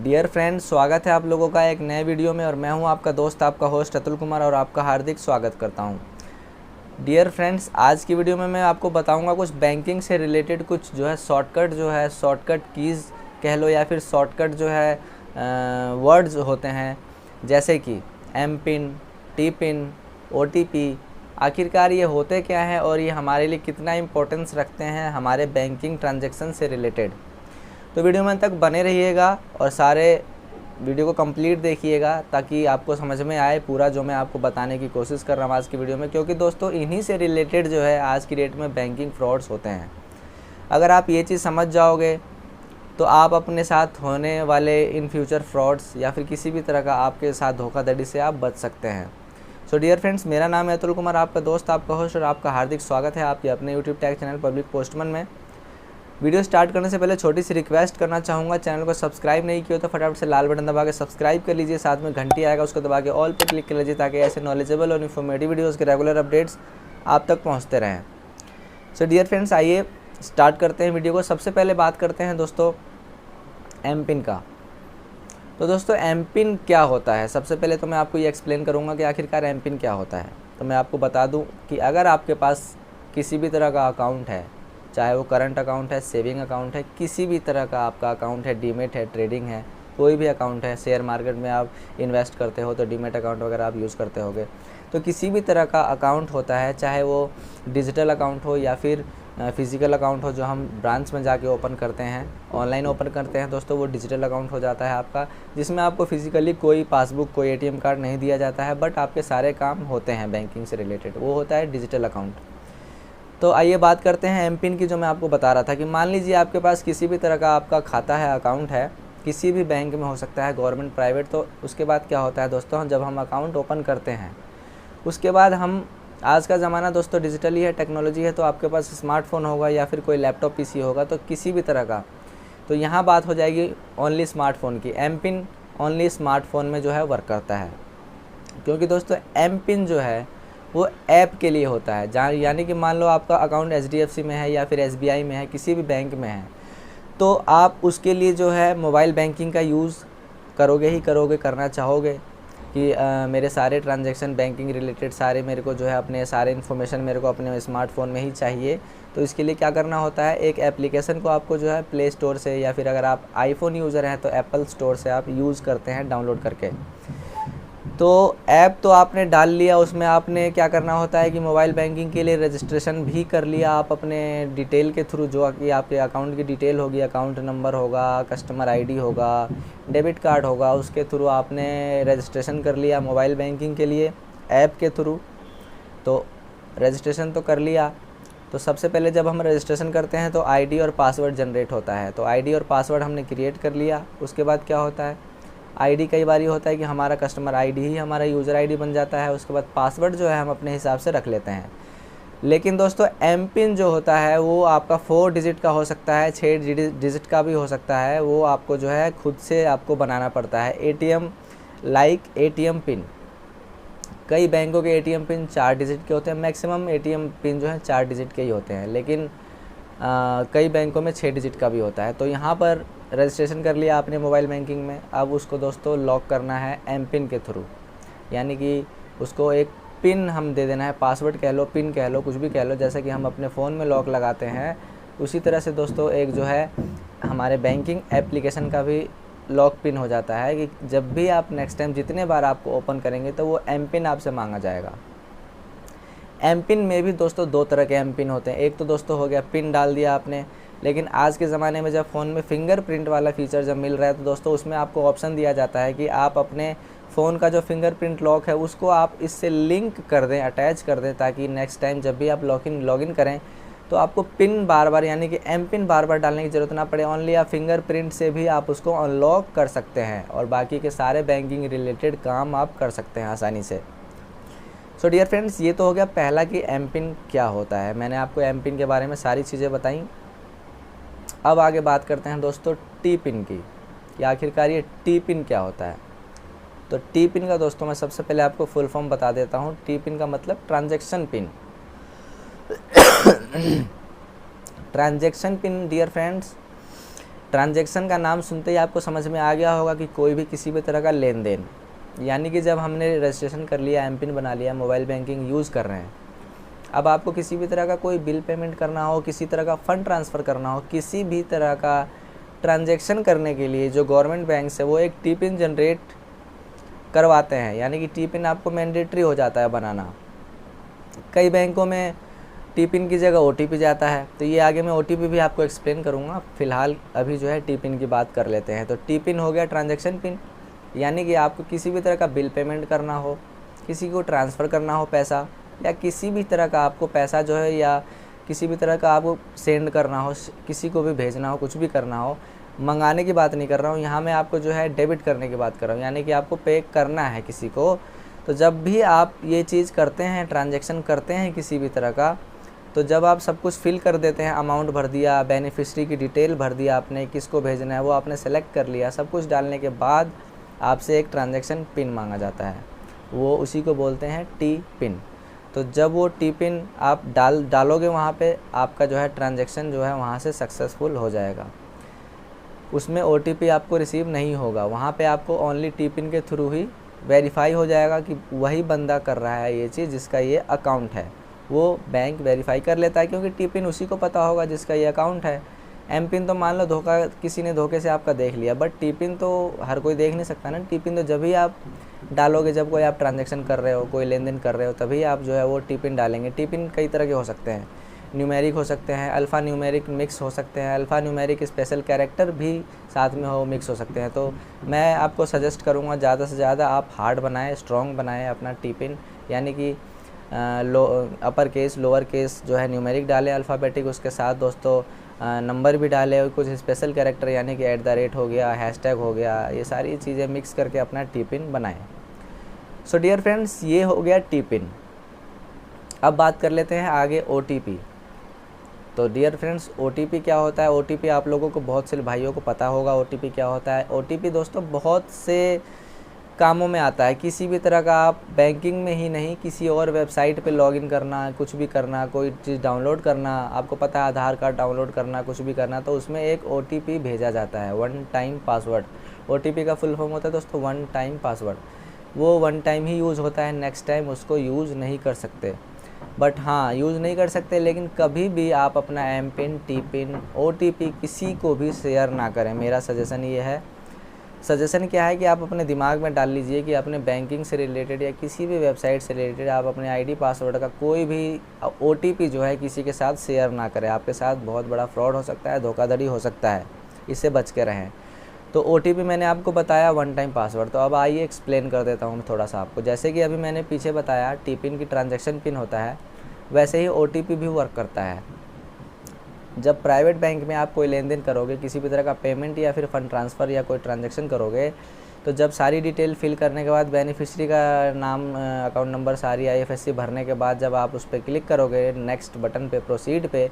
Dear friends, स्वागत है आप लोगों का एक नए वीडियो में और मैं हूं आपका दोस्त, आपका होस्ट अतुल कुमार और आपका हार्दिक स्वागत करता हूं। डियर फ्रेंड्स, आज की वीडियो में मैं आपको बताऊंगा कुछ बैंकिंग से रिलेटेड कुछ जो है शॉर्टकट कीज़ कह लो या फिर शॉर्टकट जो है वर्ड्स होते हैं, जैसे कि M PIN, T PIN, OTP। आखिरकार ये होते क्या हैं और ये हमारे लिए कितना इम्पोर्टेंस रखते हैं हमारे बैंकिंग ट्रांजैक्शन से रिलेटेड। तो वीडियो में तक बने रहिएगा और सारे वीडियो को कंप्लीट देखिएगा ताकि आपको समझ में आए पूरा जो मैं आपको बताने की कोशिश कर रहा हूँ आज की वीडियो में, क्योंकि दोस्तों इन्हीं से रिलेटेड जो है आज की डेट में बैंकिंग फ्रॉड्स होते हैं। अगर आप ये चीज़ समझ जाओगे तो आप अपने साथ होने वाले इन फ्यूचर फ्रॉड्स या फिर किसी भी तरह का आपके साथ धोखाधड़ी से आप बच सकते हैं। सो डियर फ्रेंड्स, मेरा नाम है अतुल कुमार, आपका दोस्त, आपका होस्ट और आपका हार्दिक स्वागत है आपके अपने YouTube tag channel public postman में। वीडियो स्टार्ट करने से पहले छोटी सी रिक्वेस्ट करना चाहूँगा, चैनल को सब्सक्राइब नहीं किया तो फटाफट से लाल बटन दबा के सब्सक्राइब कर लीजिए, साथ में घंटी आएगा उसको दबा के ऑल पे क्लिक कर लीजिए ताकि ऐसे नॉलेजेबल और इन्फॉर्मेटिव वीडियोज़ के रेगुलर अपडेट्स आप तक पहुँचते रहें। सो डियर फ्रेंड्स, आइए स्टार्ट करते हैं वीडियो को। सबसे पहले बात करते हैं दोस्तों एम पिन का। तो दोस्तों एम पिन क्या होता है, सबसे पहले तो मैं आपको ये एक्सप्लेन करूँगा कि आखिरकार एम पिन क्या होता है। तो मैं आपको बता दूँ कि अगर आपके पास किसी भी तरह का अकाउंट है, चाहे वो करंट अकाउंट है, सेविंग अकाउंट है, किसी भी तरह का आपका अकाउंट है, डीमेट है, ट्रेडिंग है, कोई भी अकाउंट है, शेयर मार्केट में आप इन्वेस्ट करते हो तो डीमेट अकाउंट वगैरह आप यूज़ करते होगे, तो किसी भी तरह का अकाउंट होता है, चाहे वो डिजिटल अकाउंट हो या फिर फिज़िकल अकाउंट हो जो हम ब्रांच में जाके ओपन करते हैं, ऑनलाइन ओपन करते हैं दोस्तों, वो डिजिटल अकाउंट हो जाता है आपका, जिसमें आपको फिज़िकली कोई पासबुक, कोई ATM कार्ड नहीं दिया जाता है, बट आपके सारे काम होते हैं बैंकिंग से रिलेटेड, वो होता है डिजिटल अकाउंट। तो आइए बात करते हैं एम पिन की, जो मैं आपको बता रहा था कि मान लीजिए आपके पास किसी भी तरह का आपका खाता है, अकाउंट है, किसी भी बैंक में हो सकता है, गवर्नमेंट, प्राइवेट। तो उसके बाद क्या होता है दोस्तों, जब हम अकाउंट ओपन करते हैं उसके बाद हम, आज का ज़माना दोस्तों डिजिटली है, टेक्नोलॉजी है, तो आपके पास स्मार्टफ़ोन होगा या फिर कोई लैपटॉप PC होगा, तो किसी भी तरह का, तो यहाँ बात हो जाएगी ओनली स्मार्टफ़ोन की। एम पिन ओनली स्मार्टफ़ोन में जो है वर्क करता है, क्योंकि दोस्तों एम पिन जो है वो ऐप के लिए होता है, जहाँ यानी कि मान लो आपका अकाउंट HDFC में है या फिर SBI में है, किसी भी बैंक में है, तो आप उसके लिए जो है मोबाइल बैंकिंग का यूज़ करोगे ही करोगे, करना चाहोगे कि मेरे सारे ट्रांजैक्शन बैंकिंग रिलेटेड सारे मेरे को जो है अपने सारे इन्फॉर्मेशन मेरे को अपने स्मार्टफ़ोन में ही चाहिए। तो इसके लिए क्या करना होता है, एक एप्लीकेशन को आपको जो है प्ले स्टोर से या फिर अगर आप आईफोन यूज़र हैं तो एप्पल स्टोर से आप यूज़ करते हैं डाउनलोड करके। तो ऐप तो आपने डाल लिया, उसमें आपने क्या करना होता है कि मोबाइल बैंकिंग के लिए रजिस्ट्रेशन भी कर लिया आप अपने डिटेल के थ्रू, जो कि आपके अकाउंट की डिटेल होगी, अकाउंट नंबर होगा, कस्टमर ID होगा, डेबिट कार्ड होगा, उसके थ्रू आपने रजिस्ट्रेशन कर लिया मोबाइल बैंकिंग के लिए ऐप के थ्रू। तो रजिस्ट्रेशन तो कर लिया। तो सबसे पहले जब हम रजिस्ट्रेशन करते हैं तो ID और पासवर्ड जनरेट होता है, तो ID और पासवर्ड हमने क्रिएट कर लिया। उसके बाद क्या होता है, ID कई बार होता है कि हमारा कस्टमर ID ही हमारा यूज़र ID बन जाता है, उसके बाद पासवर्ड जो है हम अपने हिसाब से रख लेते हैं। लेकिन दोस्तों एम पिन जो होता है वो आपका 4 डिजिट का हो सकता है, 6 डिजिट का भी हो सकता है, वो आपको जो है खुद से आपको बनाना पड़ता है। ATM पिन, कई बैंकों के ATM पिन 4 डिजिट के होते हैं, मैक्सिमम ATM पिन जो है 4 डिजिट के ही होते हैं, लेकिन कई बैंकों में 6 डिजिट का भी होता है। तो यहाँ पर रजिस्ट्रेशन कर लिया आपने मोबाइल बैंकिंग में, अब उसको दोस्तों लॉक करना है एम पिन के थ्रू, यानी कि उसको एक पिन हम दे देना है, पासवर्ड कह लो, पिन कह लो, कुछ भी कह लो, जैसे कि हम अपने फ़ोन में लॉक लगाते हैं उसी तरह से दोस्तों एक जो है हमारे बैंकिंग एप्लीकेशन का भी लॉक पिन हो जाता है कि जब भी आप नेक्स्ट टाइम जितने बार आपको ओपन करेंगे तो वो एम पिन आपसे मांगा जाएगा। एम पिन में भी दोस्तों 2 तरह के एम पिन होते हैं, एक तो दोस्तों हो गया पिन डाल दिया आपने, लेकिन आज के ज़माने में जब फ़ोन में फिंगरप्रिंट वाला फीचर जब मिल रहा है तो दोस्तों उसमें आपको ऑप्शन दिया जाता है कि आप अपने फ़ोन का जो फिंगरप्रिंट लॉक है उसको आप इससे लिंक कर दें, अटैच कर दें, ताकि नेक्स्ट टाइम जब भी आप लॉगिन करें तो आपको पिन बार बार यानी कि एम पिन बार बार डालने की ज़रूरत ना पड़े, ओनली आप फिंगरप्रिंट से भी आप उसको अनलॉक कर सकते हैं और बाकी के सारे बैंकिंग रिलेटेड काम आप कर सकते हैं आसानी से। सो डियर फ्रेंड्स, ये तो हो गया पहला कि एम पिन क्या होता है, मैंने आपको एम पिन के बारे में सारी चीज़ें बताई। अब आगे बात करते हैं दोस्तों टी पिन की, कि आखिरकार ये टी पिन क्या होता है। तो टी पिन का दोस्तों मैं सबसे पहले आपको फुल फॉर्म बता देता हूँ। टी पिन का मतलब transaction PIN. Transaction PIN dear friends, transaction का नाम सुनते ही आपको समझ में आ गया होगा कि कोई भी किसी भी तरह का लेन देन, यानी कि जब हमने रजिस्ट्रेशन कर लिया, एम पिन बना लिया, मोबाइल बैंकिंग यूज़ कर रहे हैं, अब आपको किसी भी तरह का कोई बिल पेमेंट करना हो, किसी तरह का फ़ंड ट्रांसफ़र करना हो, किसी भी तरह का ट्रांजैक्शन करने के लिए जो गवर्नमेंट बैंक से वो एक टी पिन जनरेट करवाते हैं, यानी कि टी पिन आपको मैंडेटरी हो जाता है बनाना। कई बैंकों में टी पिन की जगह OTP जाता है, तो ये आगे मैं OTP भी आपको एक्सप्लेन करूँगा। फ़िलहाल अभी जो है टी पिन की बात कर लेते हैं। तो टी पिन हो गया ट्रांजैक्शन पिन, यानी कि आपको किसी भी तरह का बिल पेमेंट करना हो, किसी को ट्रांसफ़र करना हो पैसा, या किसी भी तरह का आपको पैसा जो है, या किसी भी तरह का आपको सेंड करना हो, किसी को भी भेजना हो, कुछ भी करना हो, मंगाने की बात नहीं कर रहा हूँ यहाँ मैं, आपको जो है डेबिट करने की बात कर रहा हूँ, यानी कि आपको पे करना है किसी को। तो जब भी आप ये चीज़ करते हैं, ट्रांजैक्शन करते हैं किसी भी तरह का, तो जब आप सब कुछ फिल कर देते हैं, अमाउंट भर दिया, बेनिफिशियरी की डिटेल भर दिया आपने, किसको भेजना है वो आपने सेलेक्ट कर लिया, सब कुछ डालने के बाद आपसे एक ट्रांजैक्शन पिन मांगा जाता है, वो उसी को बोलते हैं टी पिन। तो जब वो टी पिन आप डालोगे वहाँ पे, आपका जो है ट्रांजैक्शन जो है वहाँ से सक्सेसफुल हो जाएगा। उसमें OTP आपको रिसीव नहीं होगा, वहाँ पे आपको ओनली टी पिन के थ्रू ही वेरीफाई हो जाएगा कि वही बंदा कर रहा है ये चीज़ जिसका ये अकाउंट है। वो बैंक वेरीफाई कर लेता है, क्योंकि टी पिन उसी को पता होगा जिसका ये अकाउंट है। एम पिन तो मान लो किसी ने धोखे से आपका देख लिया, बट टी पिन तो हर कोई देख नहीं सकता ना। टी पिन तो जब ही आप डालोगे, जब कोई आप ट्रांजैक्शन कर रहे हो, कोई लेन देन कर रहे हो, तभी आप जो है वो टी पिन डालेंगे। टी पिन कई तरह के हो सकते हैं, न्यूमेरिक हो सकते हैं, अल्फ़ा न्यूमेरिक मिक्स हो सकते हैं, अल्फ़ा न्यूमेरिक स्पेशल कैरेक्टर भी साथ में हो, मिक्स हो सकते हैं। तो मैं आपको सजेस्ट करूँगा ज़्यादा से ज़्यादा आप हार्ड बनाएं, स्ट्रॉन्ग बनाएं अपना टी पिन, यानी कि अपर केस, लोअर केस जो है न्यूमेरिक डालें अल्फ़ाबेटिक, उसके साथ दोस्तों नंबर भी डाले, और कुछ स्पेशल कैरेक्टर यानी कि @ हो गया, हैशटैग हो गया, ये सारी चीज़ें मिक्स करके अपना टी पिन बनाएं। सो डियर फ्रेंड्स, ये हो गया टी पिन। अब बात कर लेते हैं आगे OTP। तो डियर फ्रेंड्स, OTP क्या होता है? OTP आप लोगों को, बहुत से भाइयों को पता होगा OTP क्या होता है। OTP दोस्तों बहुत से कामों में आता है, किसी भी तरह का आप बैंकिंग में ही नहीं, किसी और वेबसाइट पे लॉगिन करना, कुछ भी करना, कोई चीज़ डाउनलोड करना, आपको पता है आधार कार्ड डाउनलोड करना, कुछ भी करना, तो उसमें एक OTP भेजा जाता है, वन टाइम पासवर्ड। OTP का फुल फॉर्म होता है दोस्तों वन टाइम पासवर्ड। वो वन टाइम ही यूज़ होता है, नेक्स्ट टाइम उसको यूज़ नहीं कर सकते। बट हाँ, यूज़ नहीं कर सकते, लेकिन कभी भी आप अपना M PIN, T PIN, OTP किसी को भी शेयर ना करें। मेरा सजेशन ये है। सजेशन क्या है कि आप अपने दिमाग में डाल लीजिए कि अपने बैंकिंग से रिलेटेड या किसी भी वेबसाइट से रिलेटेड आप अपने ID पासवर्ड का कोई भी OTP जो है किसी के साथ शेयर ना करें। आपके साथ बहुत बड़ा फ्रॉड हो सकता है, धोखाधड़ी हो सकता है, इससे बच के रहें। तो OTP मैंने आपको बताया वन टाइम पासवर्ड। तो अब आइए एक्सप्लेन कर देता हूँ थोड़ा सा आपको। जैसे कि अभी मैंने पीछे बताया टी पिन की ट्रांजैक्शन पिन होता है, वैसे ही OTP भी वर्क करता है। जब प्राइवेट बैंक में आप कोई लेन देन करोगे, किसी भी तरह का पेमेंट या फिर फ़ंड ट्रांसफ़र या कोई ट्रांजैक्शन करोगे, तो जब सारी डिटेल फिल करने के बाद, बेनिफिशियरी का नाम, अकाउंट नंबर, सारी IFSC भरने के बाद जब आप उस पर क्लिक करोगे नेक्स्ट बटन पे, प्रोसीड पे,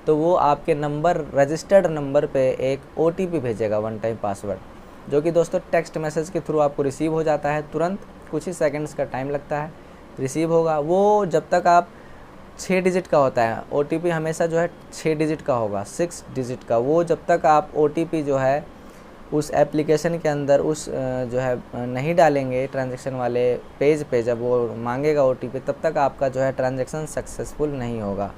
तो वो आपके नंबर, रजिस्टर्ड नंबर पे एक OTP भेजेगा, वन टाइम पासवर्ड, जो कि दोस्तों टेक्स्ट मैसेज के थ्रू आपको रिसीव हो जाता है। तुरंत कुछ ही सेकंड्स का टाइम लगता है, रिसीव होगा। वो जब तक आप 6 डिजिट का होता है, OTP हमेशा जो है 6 डिजिट का होगा, 6 डिजिट का। वो जब तक आप OTP जो है उस एप्लीकेशन के अंदर उस जो है नहीं डालेंगे ट्रांजैक्शन वाले पेज पे, जब वो मांगेगा OTP, तब तक आपका जो है ट्रांजैक्शन सक्सेसफुल नहीं होगा।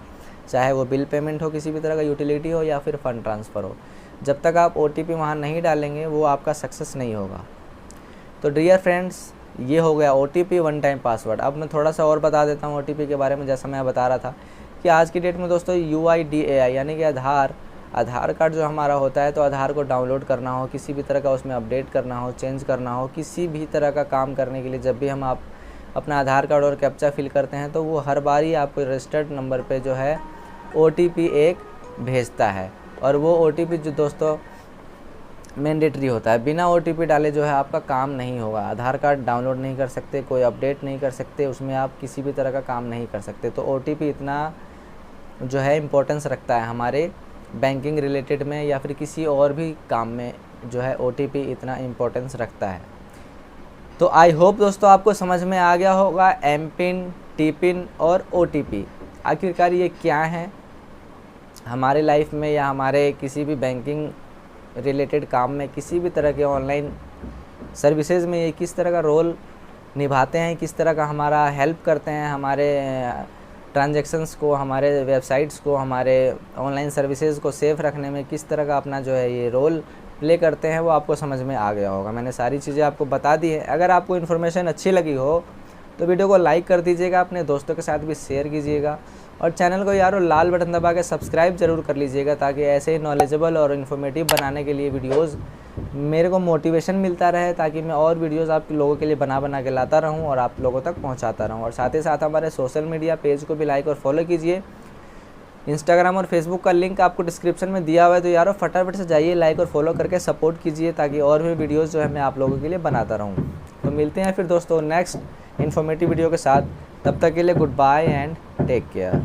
चाहे वो बिल पेमेंट हो, किसी भी तरह का यूटिलिटी हो, या फिर फ़ंड ट्रांसफ़र हो, जब तक आप OTP वहाँ नहीं डालेंगे वो आपका सक्सेस नहीं होगा। तो डियर फ्रेंड्स, ये हो गया OTP, वन टाइम पासवर्ड। अब मैं थोड़ा सा और बता देता हूँ OTP के बारे में। जैसा मैं बता रहा था कि आज की डेट में दोस्तों UIDAI यानी कि आधार कार्ड जो हमारा होता है, तो आधार को डाउनलोड करना हो, किसी भी तरह का उसमें अपडेट करना हो, चेंज करना हो, किसी भी तरह का काम करने के लिए जब भी हम अपना आधार कार्ड और कैप्चा फिल करते हैं, तो वो हर बार ही आपको रजिस्टर्ड नंबर पे जो है OTP एक भेजता है। और वो OTP जो दोस्तों मैंडेटरी होता है, बिना OTP डाले जो है आपका काम नहीं होगा। आधार कार्ड डाउनलोड नहीं कर सकते, कोई अपडेट नहीं कर सकते, उसमें आप किसी भी तरह का काम नहीं कर सकते। तो OTP इतना जो है इम्पोर्टेंस रखता है हमारे बैंकिंग रिलेटेड में, या फिर किसी और भी काम में जो है OTP इतना इम्पोर्टेंस रखता है। तो आई होप दोस्तों आपको समझ में आ गया होगा एम पिन, टी पिन और OTP आखिरकार ये क्या है हमारे लाइफ में, या हमारे किसी भी बैंकिंग रिलेटेड काम में, किसी भी तरह के ऑनलाइन सर्विसेज में ये किस तरह का रोल निभाते हैं, किस तरह का हमारा हेल्प करते हैं, हमारे ट्रांजैक्शंस को, हमारे वेबसाइट्स को, हमारे ऑनलाइन सर्विसेज को सेफ रखने में किस तरह का अपना जो है ये रोल प्ले करते हैं, वो आपको समझ में आ गया होगा। मैंने सारी चीज़ें आपको बता दी है। अगर आपको इन्फॉर्मेशन अच्छी लगी हो तो वीडियो को लाइक कर दीजिएगा, अपने दोस्तों के साथ भी शेयर कीजिएगा और चैनल को यारो लाल बटन दबा के सब्सक्राइब ज़रूर कर लीजिएगा, ताकि ऐसे ही नॉलेजेबल और इन्फॉर्मेटिव बनाने के लिए वीडियोज़ मेरे को मोटिवेशन मिलता रहे, ताकि मैं और वीडियोज़ आप लोगों के लिए बना के लाता रहूं और आप लोगों तक पहुंचाता रहूं। और साथ ही साथ हमारे सोशल मीडिया पेज को भी लाइक और फॉलो कीजिए। इंस्टाग्राम और फेसबुक का लिंक आपको डिस्क्रिप्शन में दिया हुआ है, तो यारो फटाफट से जाइए, लाइक और फॉलो करके सपोर्ट कीजिए, ताकि और भी वीडियोज़ जो है मैं आप लोगों के लिए बनाता रहूँ। तो मिलते हैं फिर दोस्तों नेक्स्ट इन्फॉर्मेटिव वीडियो के साथ। तब तक के लिए goodbye and take care.